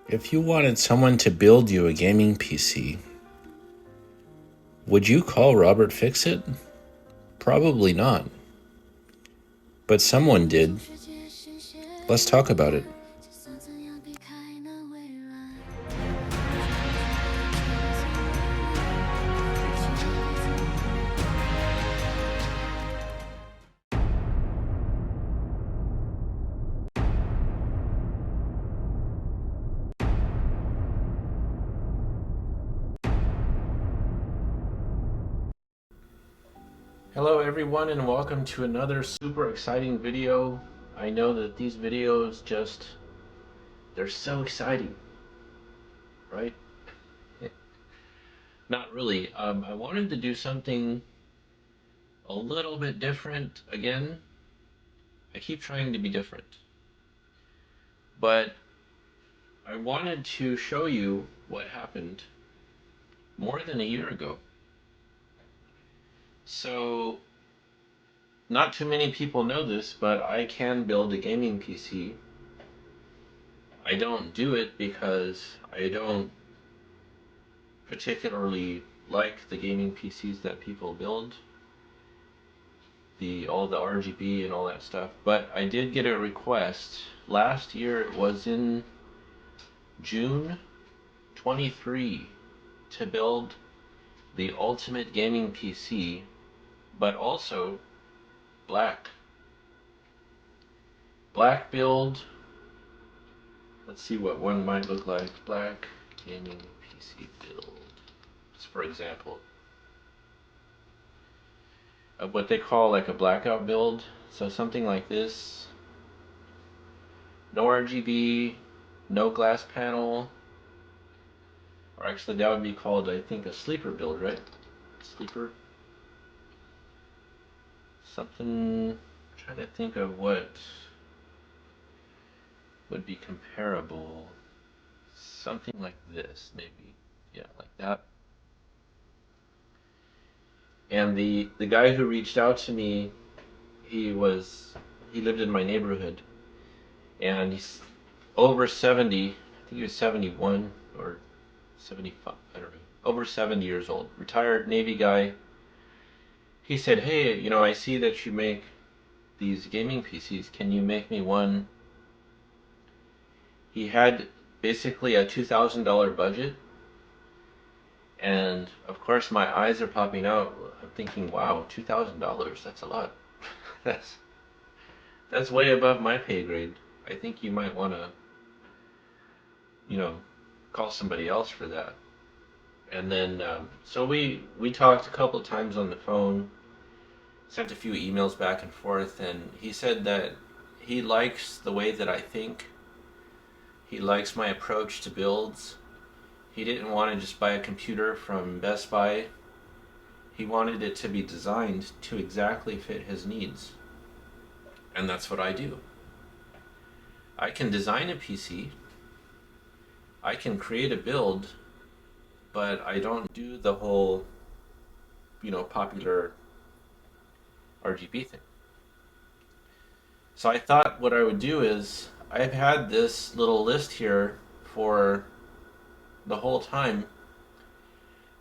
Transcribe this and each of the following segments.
If you wanted someone to build you a gaming PC, would you call Robert Fixit? Probably not. But someone did. Let's talk about it. Hello everyone and welcome to another super exciting video. I know that these videos they're so exciting, right? Not really. I wanted to do something a little bit different again. I keep trying to be different. But I wanted to show you what happened more than a year ago. So, not too many people know this, but I can build a gaming PC. I don't do it because I don't particularly like the gaming PCs that people build, all the RGB and all that stuff. But I did get a request last year. It was in June 23 to build the ultimate gaming PC, but also black build. Let's see what one might look like. Black gaming PC build, just for example, what they call like a blackout build. So something like this. No RGB, no glass panel, or actually that would be called, I think, a sleeper build, right? Sleeper. Something. I'm trying to think of what would be comparable. Something like this, maybe. Yeah, like that. And the guy who reached out to me, he lived in my neighborhood, and he's over 70. I think he was 71 or 75. I don't know. Over 70 years old, retired Navy guy. He said, "Hey, I see that you make these gaming PCs. Can you make me one?" He had basically a $2,000 budget, and of course my eyes are popping out. I'm thinking, wow, $2,000, that's a lot. that's that's way above my pay grade. I think you might want to, you know, call somebody else for that. And then, so we talked a couple of times on the phone, sent a few emails back and forth, and he said that he likes the way that I think. He likes my approach to builds. He didn't want to just buy a computer from Best Buy. He wanted it to be designed to exactly fit his needs. And that's what I do. I can design a PC, I can create a build, but I don't do the whole, popular RGB thing. So I thought what I would do is, I've had this little list here for the whole time,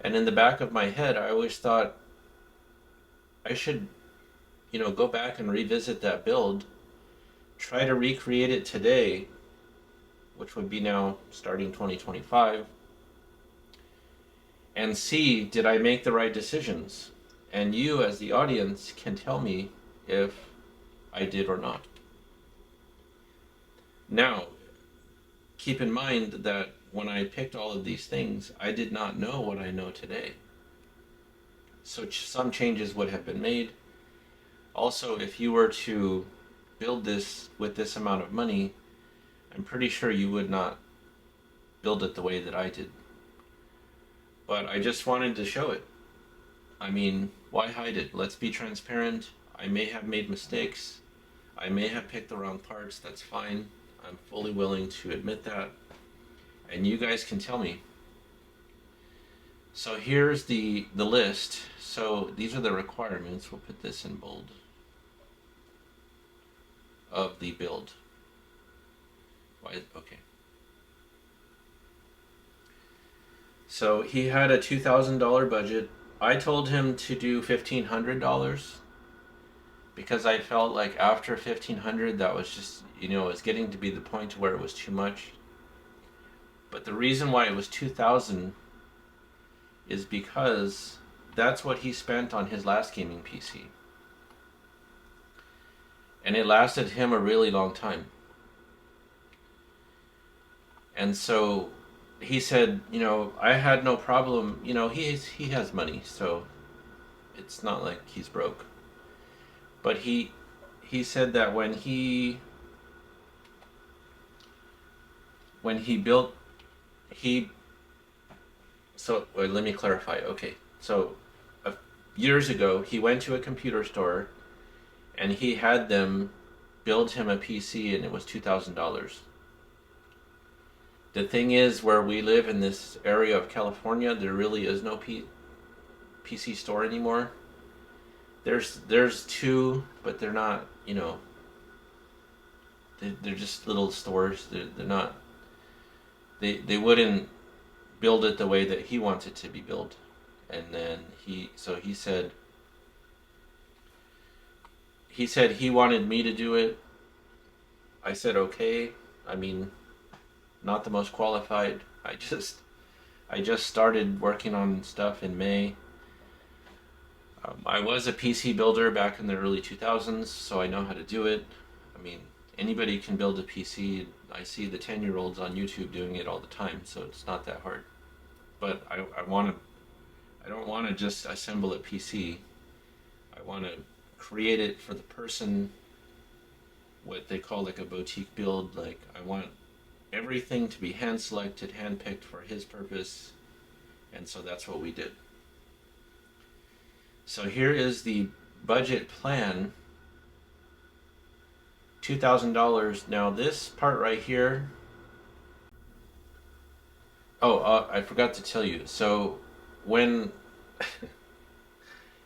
and in the back of my head, I always thought I should, go back and revisit that build, try to recreate it today, which would be now starting 2025, and see, did I make the right decisions? And you, as the audience, can tell me if I did or not. Now, keep in mind that when I picked all of these things, I did not know what I know today. So some changes would have been made. Also, if you were to build this with this amount of money, I'm pretty sure you would not build it the way that I did. But I just wanted to show it. I mean, why hide it? Let's be transparent. I may have made mistakes. I may have picked the wrong parts. That's fine. I'm fully willing to admit that. And you guys can tell me. So here's the list. So these are the requirements. We'll put this in bold. Of the build. Why? Okay. So he had a $2,000 budget. I told him to do $1,500 because I felt like after 1,500 that was just, it was getting to be the point where it was too much. But the reason why it was 2,000 is because that's what he spent on his last gaming PC. And it lasted him a really long time. And so he said, I had no problem. He has money, so it's not like he's broke. But he said that when he built he so wait, let me clarify. Okay, so years ago he went to a computer store and he had them build him a PC and it was $2,000. The thing is, where we live in this area of California, there really is no PC store anymore. There's two, but they're not. They're just little stores. They're not. They wouldn't build it the way that he wants it to be built. And then he said he wanted me to do it. I said okay. I mean, not the most qualified. I just started working on stuff in May. I was a PC builder back in the early 2000s, so I know how to do it. I mean, anybody can build a PC. I see the 10-year-olds on YouTube doing it all the time, so it's not that hard. But I don't want to just assemble a PC. I want to create it for the person, what they call like a boutique build. Like, I want everything to be hand selected, hand picked for his purpose, and so that's what we did. So here is the budget plan. $2,000. Now this part right here. Oh, I forgot to tell you. So when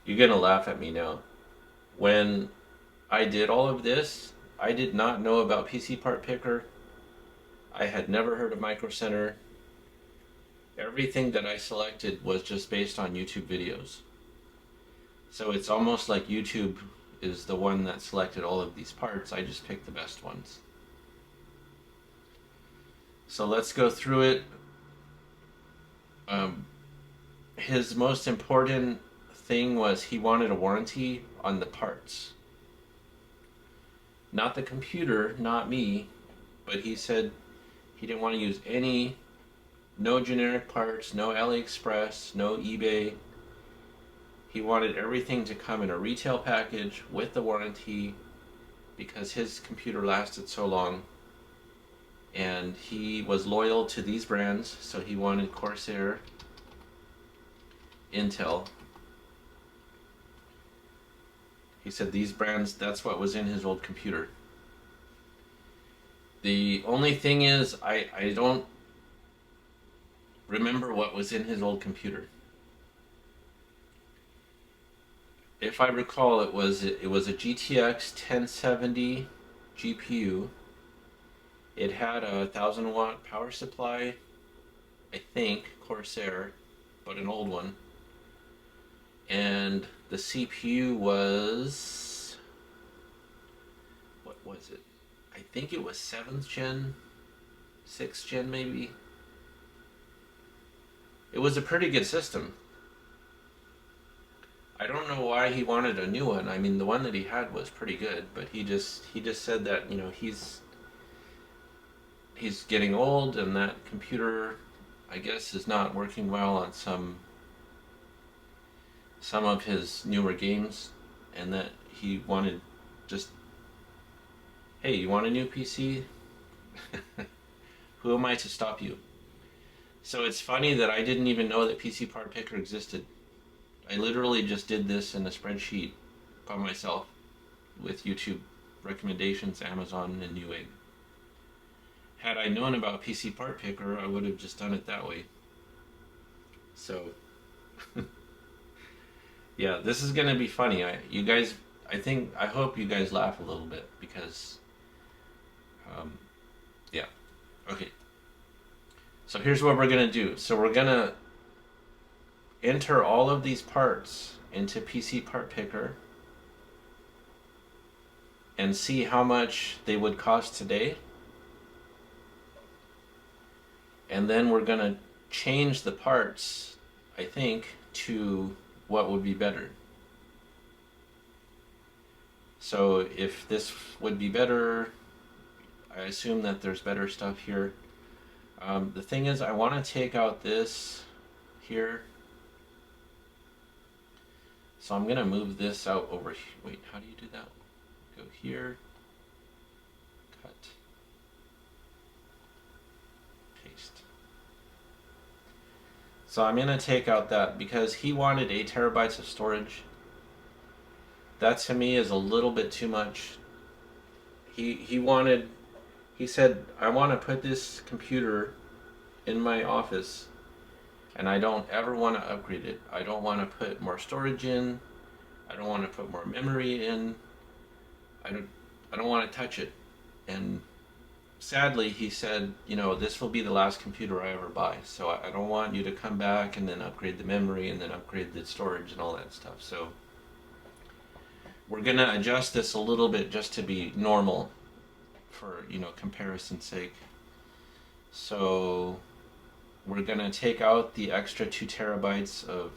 you're gonna laugh at me now. When I did all of this, I did not know about PC Part Picker. I had never heard of Micro Center. Everything that I selected was just based on YouTube videos. So it's almost like YouTube is the one that selected all of these parts. I just picked the best ones. So let's go through it. His most important thing was he wanted a warranty on the parts. Not the computer, not me, but he said he didn't want to use no generic parts, no AliExpress, no eBay. He wanted everything to come in a retail package with the warranty because his computer lasted so long. And he was loyal to these brands, so he wanted Corsair, Intel. He said these brands, that's what was in his old computer. The only thing is, I don't remember what was in his old computer. If I recall, it was a GTX 1070 GPU. It had a 1,000-watt power supply, I think, Corsair, but an old one. And the CPU was, what was it? I think it was 7th gen, 6th gen maybe. It was a pretty good system. I don't know why he wanted a new one. I mean, the one that he had was pretty good, but he just said that, he's getting old and that computer, I guess, is not working well on some of his newer games, and that he wanted just, hey, you want a new PC? Who am I to stop you? So it's funny that I didn't even know that PC Part Picker existed. I literally just did this in a spreadsheet by myself with YouTube recommendations, Amazon, and Newegg. Had I known about PC Part Picker, I would have just done it that way. So, yeah, this is gonna be funny. I hope you guys laugh a little bit because, yeah, okay. So here's what we're gonna do. So we're gonna enter all of these parts into PC Part Picker and see how much they would cost today. And then we're going to change the parts, I think, to what would be better. So if this would be better, I assume that there's better stuff here. The thing is, I want to take out this here. So I'm going to move this out over here. Wait, how do you do that? Go here, cut, paste. So I'm going to take out that because he wanted 8 terabytes of storage. That to me is a little bit too much. He said, I want to put this computer in my office and I don't ever want to upgrade it. I don't want to put more storage in. I don't want to put more memory in. I don't want to touch it. And sadly, he said, you know, this will be the last computer I ever buy. So I don't want you to come back and then upgrade the memory and then upgrade the storage and all that stuff. So we're going to adjust this a little bit just to be normal for, you know, comparison's sake. So we're going to take out the extra 2 terabytes of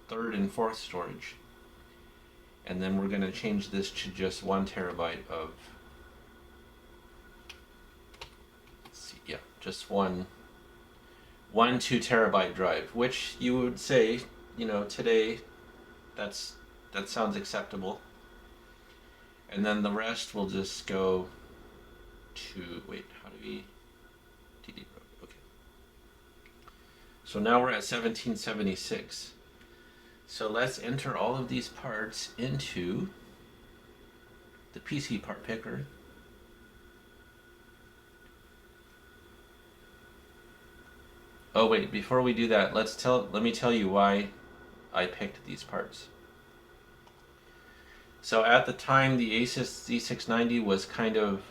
third and fourth storage. And then we're going to change this to just 1 terabyte of, let's see, yeah, just one 2 terabyte drive, which you would say, you know, today that sounds acceptable. And then the rest will just go to, wait, how do we, okay. So now we're at 1776. So let's enter all of these parts into the PC Part Picker. Oh wait, before we do that, let me tell you why I picked these parts. So at the time, the Asus Z690 was kind of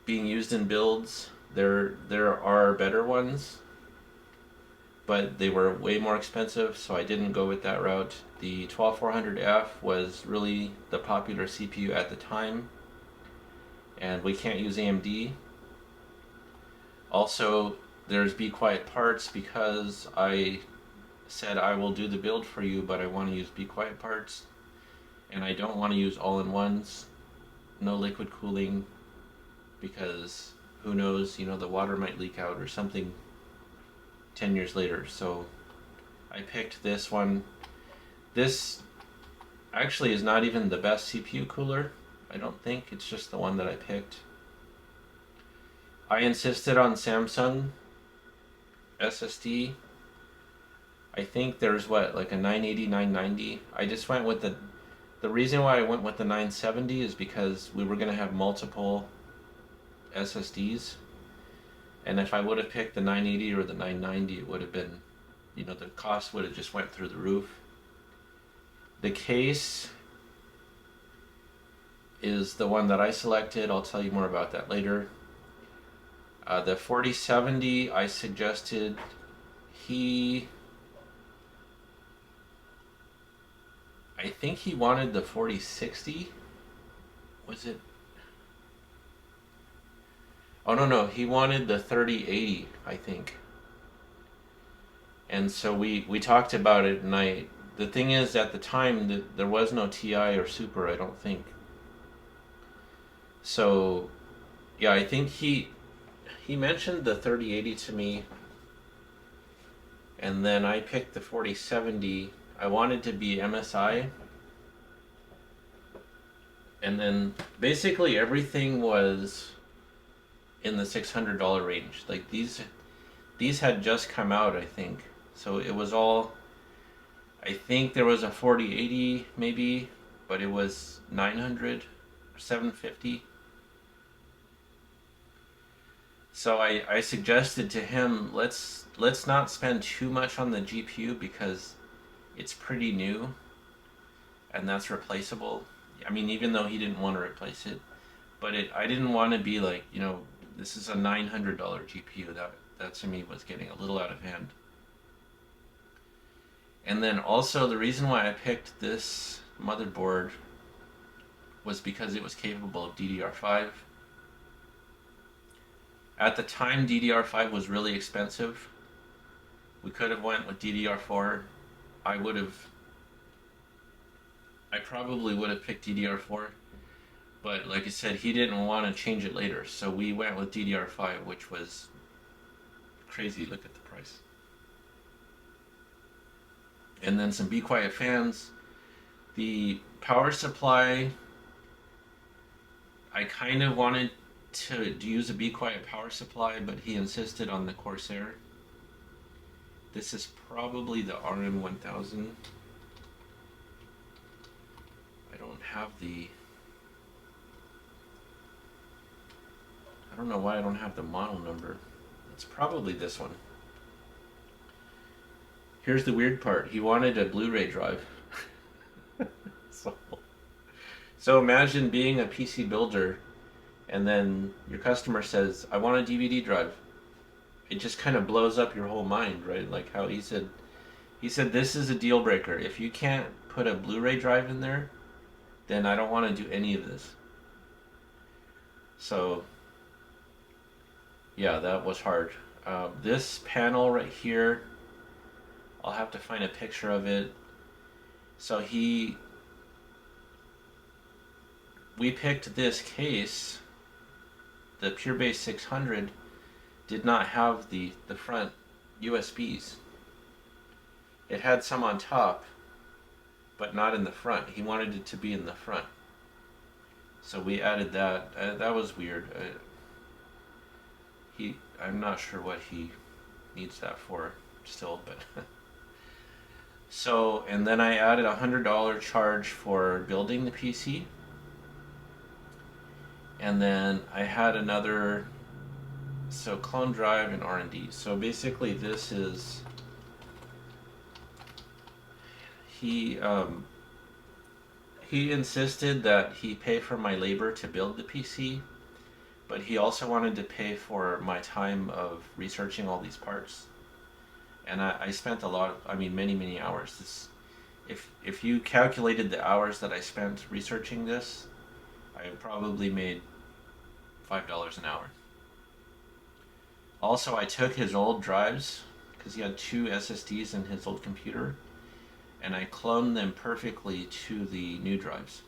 being used in builds. There are better ones, but they were way more expensive, so I didn't go with that route. The 12400F was really the popular CPU at the time, and we can't use AMD. Also, there's Bequiet parts because I said I will do the build for you, but I want to use Bequiet parts, and I don't want to use all-in-ones, no liquid cooling, because who knows, you know, the water might leak out or something 10 years later. So I picked this one. This actually is not even the best CPU cooler, I don't think. It's just the one that I picked. I insisted on Samsung SSD. I think there's what, like a 980, 990. I just went with the reason why I went with the 970 is because we were going to have multiple SSDs. And if I would have picked the 980 or the 990, it would have been, you know, the cost would have just went through the roof. The case is the one that I selected. I'll tell you more about that later. The 4070 I suggested, I think he wanted the 4060. Was it? Oh no, he wanted the 3080, I think. And so we talked about it, and the thing is, at the time there was no TI or Super, I don't think. So yeah, I think he mentioned the 3080 to me, and then I picked the 4070. I wanted to be MSI, and then basically everything was in the $600 range. Like these had just come out, I think. So it was all, I think there was a 4080 maybe, but it was 900 or 750. So I suggested to him, let's not spend too much on the GPU because it's pretty new and that's replaceable. I mean, even though he didn't want to replace it, but I didn't want to be like, you know, this is a $900 GPU. that to me was getting a little out of hand. And then also the reason why I picked this motherboard was because it was capable of DDR5. At the time, DDR5 was really expensive. We could have went with DDR4. I probably would have picked DDR4, but like I said, he didn't want to change it later, so we went with DDR5, which was crazy. Look at the price. And then some Bequiet fans. The power supply, I kind of wanted to use a Bequiet power supply, but he insisted on the Corsair. This is probably the RM1000. I don't have I don't know why I don't have the model number. It's probably this one. Here's the weird part. He wanted a Blu-ray drive. So imagine being a PC builder and then your customer says, I want a DVD drive. It just kind of blows up your whole mind, right? Like how he said this is a deal breaker. If you can't put a Blu-ray drive in there, then I don't want to do any of this. So yeah, that was hard. This panel right here, I'll have to find a picture of it. So we picked this case. The PureBase 600 did not have the front USBs. It had some on top, but not in the front. He wanted it to be in the front. So we added that. That was weird. I'm not sure what he needs that for still, but so, and then I added a $100 charge for building the PC. And then I had another, so clone drive and R&D. So basically this is, he insisted that he pay for my labor to build the PC, but he also wanted to pay for my time of researching all these parts. And I spent a lot of, many hours. If you calculated the hours that I spent researching this, I probably made $5 an hour. Also, I took his old drives, because he had 2 SSDs in his old computer, and I cloned them perfectly to the new drives.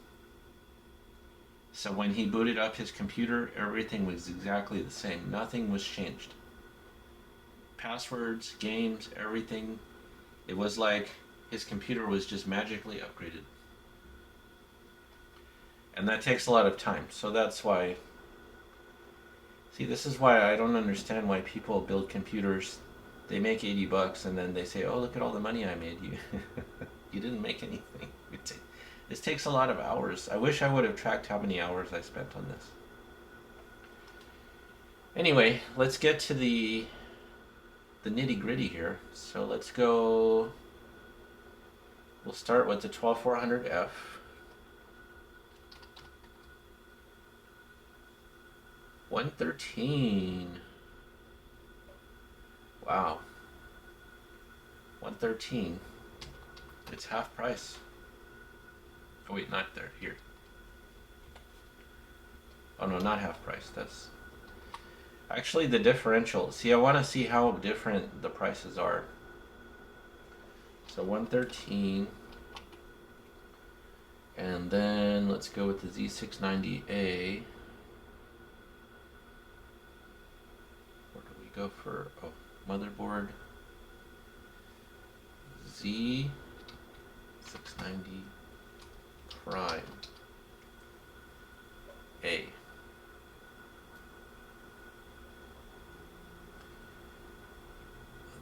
So when he booted up his computer, everything was exactly the same. Nothing was changed. Passwords, games, everything. It was like his computer was just magically upgraded. And that takes a lot of time. So that's why... See, this is why I don't understand why people build computers. They make $80 and then they say, oh, look at all the money I made. You didn't make anything. This takes a lot of hours. I wish I would have tracked how many hours I spent on this. Anyway, let's get to the nitty-gritty here. So let's go... We'll start with the 12400F. $113. Wow. $113. It's half price. Oh wait, not there. Here. Oh no, not half price. That's actually the differential. See, I want to see how different the prices are. So 113. And then let's go with the Z690A. Where do we go for? Oh, motherboard. Z690 Prime A.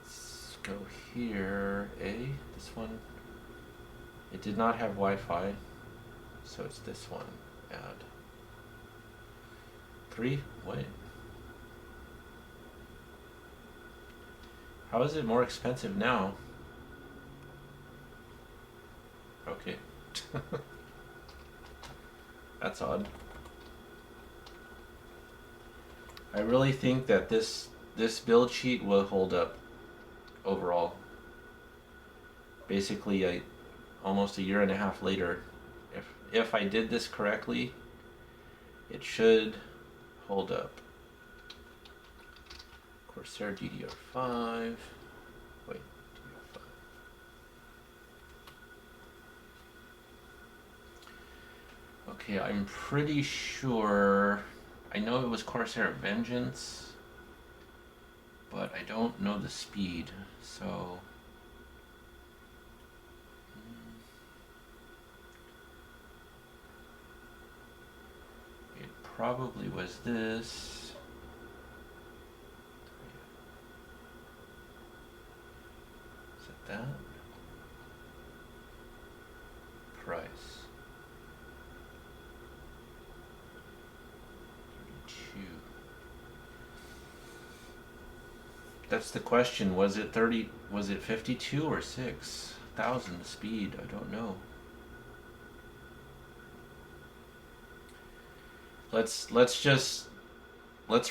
Let's go here. A, this one. It did not have Wi-Fi, so it's this one. Add 3. Wait. How is it more expensive now? Okay. That's odd. I really think that this this build sheet will hold up overall. Basically, almost a year and a half later, if I did this correctly, it should hold up. Corsair DDR5. Wait, DDR5. Okay, I'm pretty sure. I know it was Corsair Vengeance, but I don't know the speed, so. It probably was this. That price 32. That's the question. Was it 30? Was it 52 or 6,000 speed? I don't know. Let's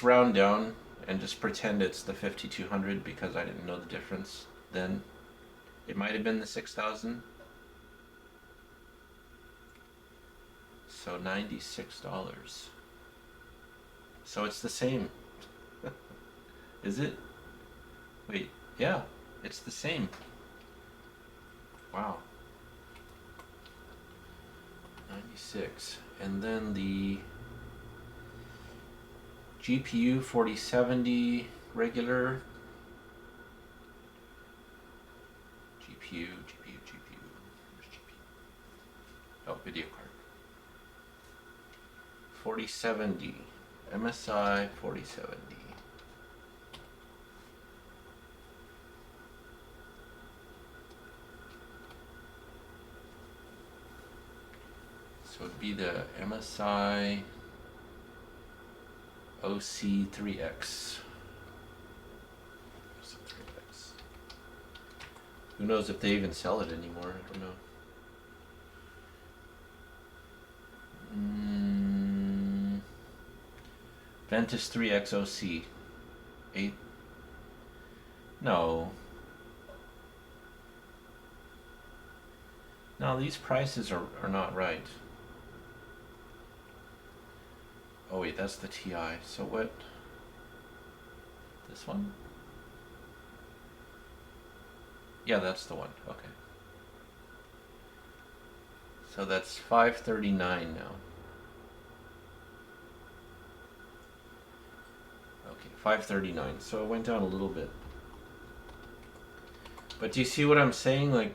round down and just pretend it's the 5200 because I didn't know the difference then. It might have been the 6,000. So $96. So it's the same. Is it? Wait, yeah, it's the same. Wow. 96. And then the GPU 4070 regular. GPU. Where's GPU? Oh, video card. 4070. MSI 4070. So it'd be the MSI OC3X. Who knows if they even sell it anymore? I don't know. Ventus 3X OC. 8. No. No, these prices are not right. Oh wait, that's the TI. So what? This one? Yeah, that's the one. Okay. So that's 539 now. Okay, 539. So it went down a little bit. But do you see what I'm saying? Like,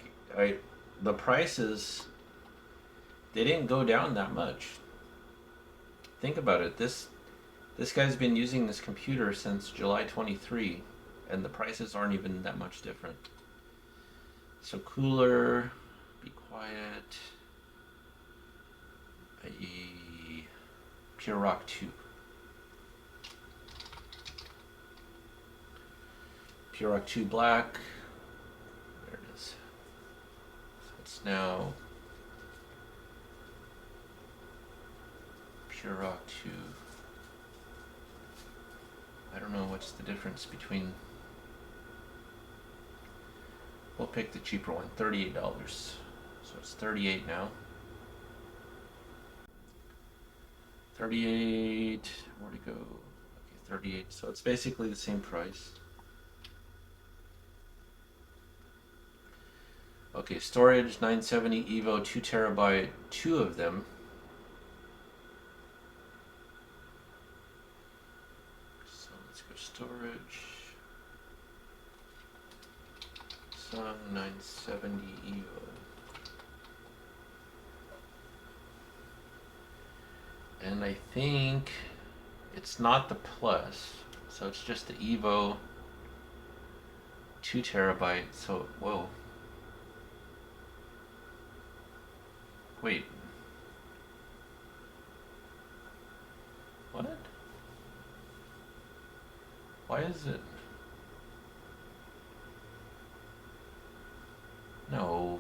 the prices, they didn't go down that much. Think about it. This guy's been using this computer since July 23, and the prices aren't even that much different. So cooler, Bequiet, Pure Rock 2. Pure Rock 2 black. There it is. So it's now Pure Rock 2. I don't know what's the difference between. We'll pick the cheaper one, $38. So it's 38 now. 38, where'd it go? Okay, 38, so it's basically the same price. Okay, storage 970 Evo 2 terabyte, 2 of them. So let's go storage. Some 970 Evo. And I think it's not the Plus, so it's just the Evo 2 terabyte. So, whoa. Wait. What? Why is it? No.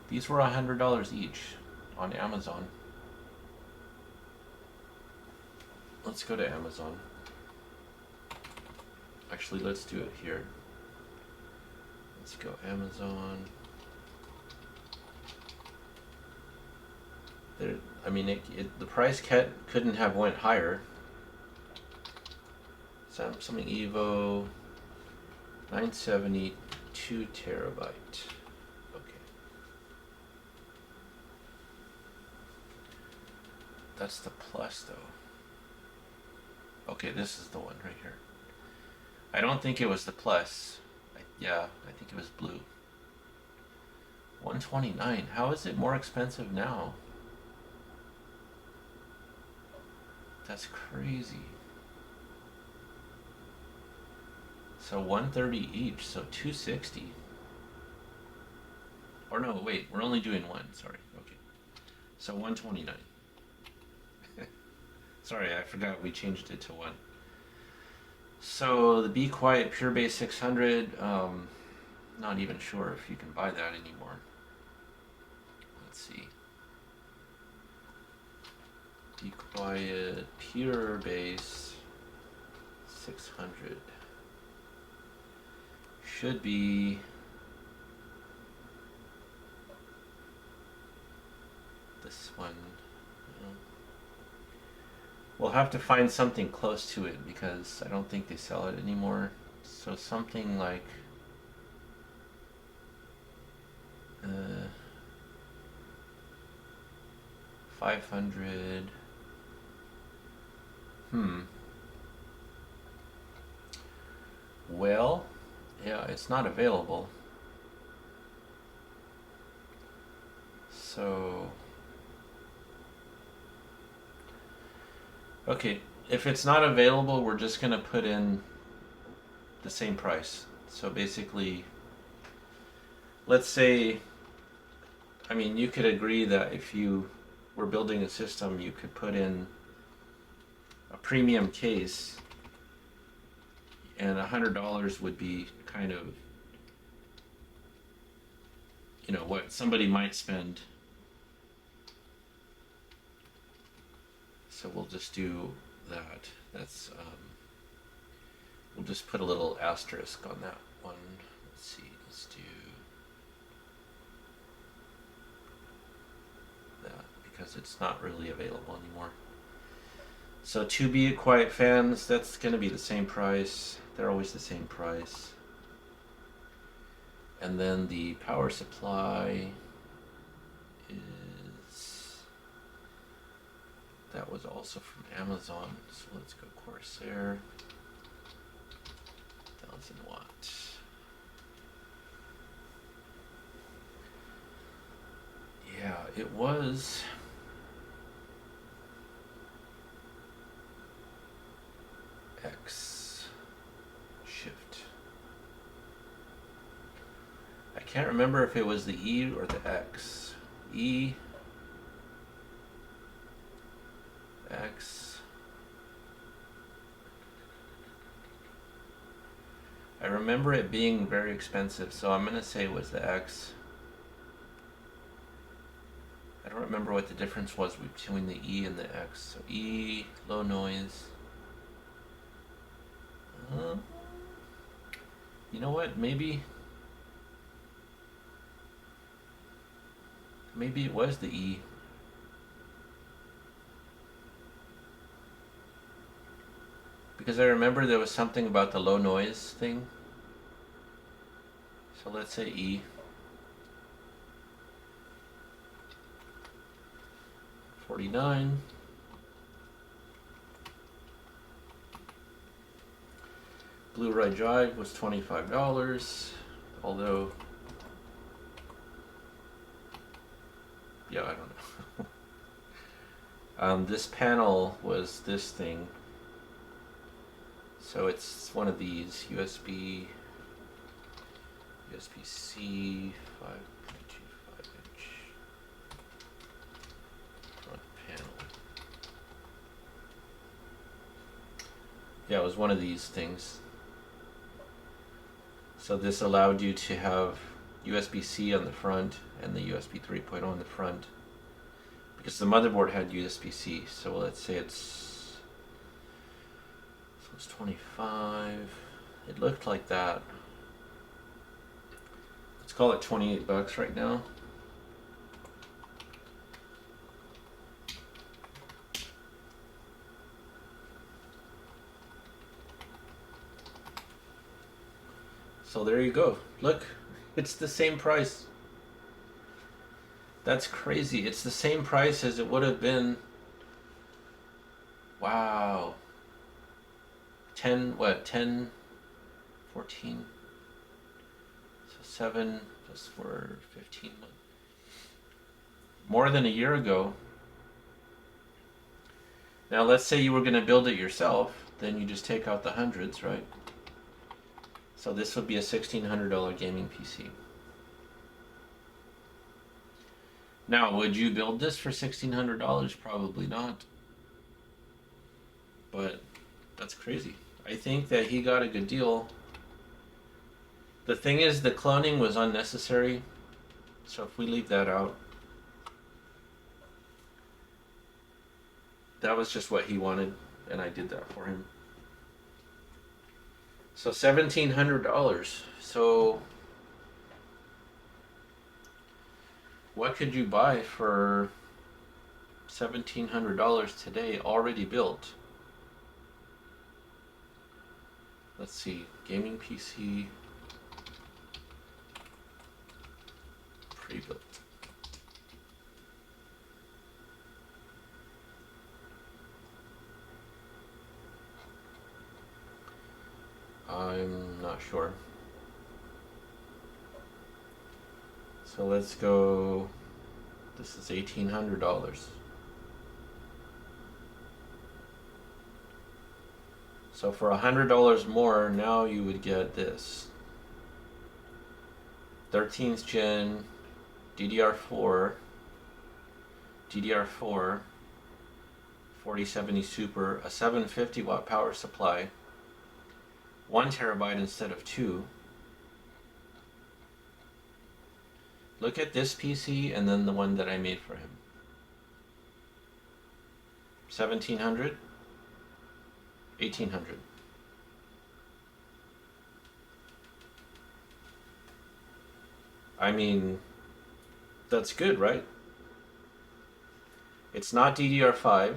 These were $100 each on Amazon. Let's go to Amazon. Actually, let's do it here. Let's go Amazon. There, I mean, the price couldn't have went higher. Samsung Evo 970, 2 terabyte. Okay. That's the Plus though. Okay, this is the one right here. I don't think it was the Plus. Yeah, I think it was blue. 129. How is it more expensive now? That's crazy. So 130 each, so 260. Or no, wait, we're only doing one, sorry. Okay. So 129. Sorry, I forgot we changed it to one. So the Bequiet Pure 600, not even sure if you can buy that anymore. Let's see. Bequiet Pure 600 should be this one. We'll have to find something close to it because I don't think they sell it anymore. So something like 500. Well, yeah, it's not available. So okay, if it's not available, we're just gonna put in the same price. So basically, let's say, I mean, you could agree that if you were building a system, you could put in a premium case, and $100 would be kind of, you know, what somebody might spend. So we'll just do that. That's we'll just put a little asterisk on that one. Let's see. Let's do that because it's not really available anymore. So 2 Bequiet fans, that's going to be the same price. They're always the same price. And then the power supply is, that was also from Amazon. So let's go Corsair. 1000 watt. Yeah, it was X shift. I can't remember if it was the E or the X. E, X. I remember it being very expensive, so I'm gonna say it was the X. I don't remember what the difference was between the E and the X. So E, low noise. You know what? Maybe it was the E. Because I remember there was something about the low noise thing. So let's say E. 49. Blu-ray drive was $25, although, yeah, I don't know. This panel was this thing, so it's one of these USB-C 5.25 inch front panel. Yeah, it was one of these things. So this allowed you to have USB-C on the front and the USB 3.0 on the front, because the motherboard had USB-C. So let's say it's 25, It looked like that. Let's call it 28 bucks right now. So there you go. Look, it's the same price. That's crazy. It's the same price as it would have been. Wow. 10, what, 10, 14. So 7 plus 4, 15 months. More than a year ago. Now let's say you were going to build it yourself. Then you just take out the hundreds, right? So this would be a $1,600 gaming PC. Now, would you build this for $1,600? Probably not. But that's crazy. I think that he got a good deal. The thing is, the cloning was unnecessary. So if we leave that out, that was just what he wanted, and I did that for him. So $1,700. So what could you buy for $1,700 today, already built? Let's see, gaming PC pre-built. I'm not sure. So let's go, this is $1,800. So for $100 more, now you would get this. 13th gen DDR4 4070 Super, a 750 watt power supply, 1 terabyte instead of 2. Look at this PC and then the one that I made for him. 1,700, 1,800. I mean, that's good, right? It's not DDR5.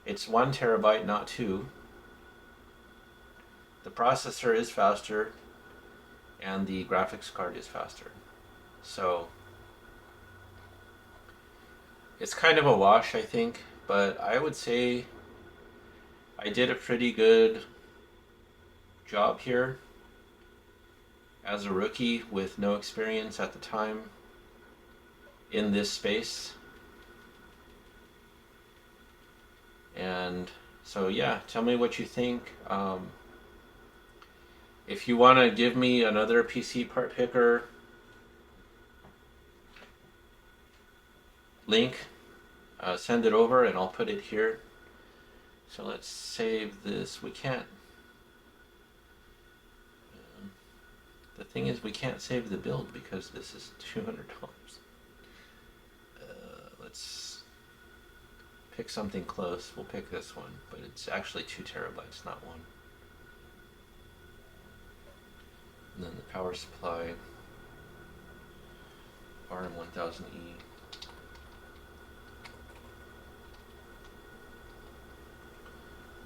It's 1 terabyte, not 2. The processor is faster, and the graphics card is faster. So it's kind of a wash, I think, but I would say I did a pretty good job here as a rookie with no experience at the time in this space. And so yeah, tell me what you think. If you want to give me another PC part picker link, send it over and I'll put it here. So let's save this. We can't. The thing is, we can't save the build because this is $200. Let's pick something close. We'll pick this one, but it's actually 2 terabytes, not 1. And then the power supply, RM1000E.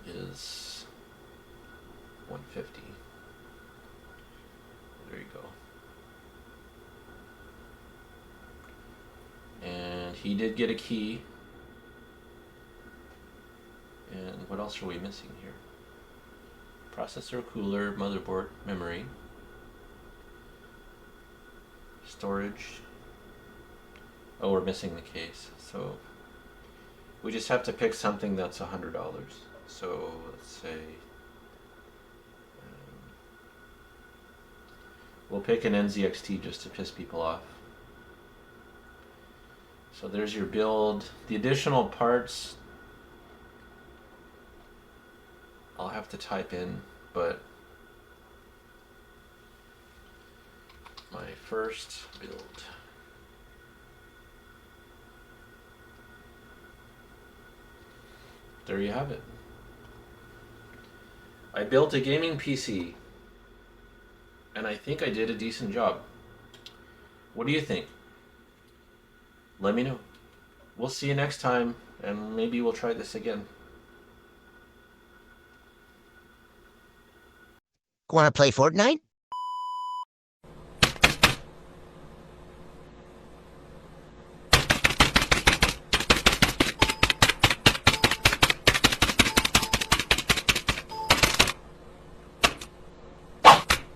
Is 150. There you go. And he did get a key. And what else are we missing here? Processor, cooler, motherboard, memory, storage. Oh, we're missing the case. So we just have to pick something that's $100. So let's say we'll pick an NZXT just to piss people off. So there's your build. The additional parts I'll have to type in, but my first build. There you have it. I built a gaming PC, and I think I did a decent job. What do you think? Let me know. We'll see you next time, and maybe we'll try this again. Want to play Fortnite?